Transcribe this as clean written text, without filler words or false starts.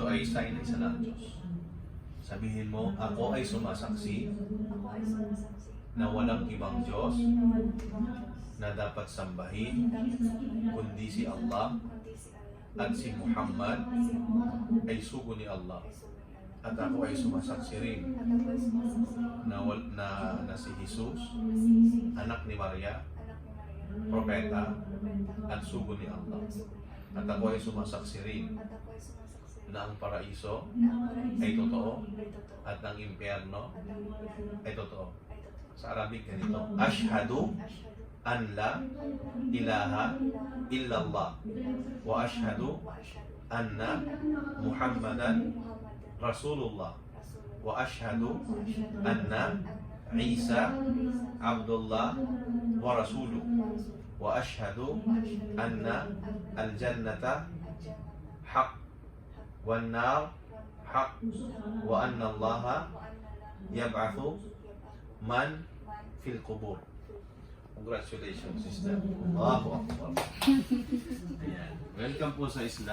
Ito ay sign ng isa ng Diyos. Sabihin mo, ako ay sumasaksi na walang ibang Diyos na dapat sambahin kundi si Allah at si Muhammad ay sugo ni Allah. At ako ay sumasaksi rin na si Jesus, anak ni Maria, propeta at sugo ni Allah. At ako ay sumasaksi rin na ang paraiso ay totoo at ang impyerno ay totoo. Sa Arabic ganito, Ashhadu an la ilaha illallah wa ashhadu anna Muhammadan Rasulullah wa ashhadu anna Isa Abdullah wa Rasuluh wa ashhadu anna al-jannata haq wan nar haq wa anna Allah yab'athu man fil qubur. Congratulations, sister. Allahu Akbar. Ayan. Welcome po sa Islam.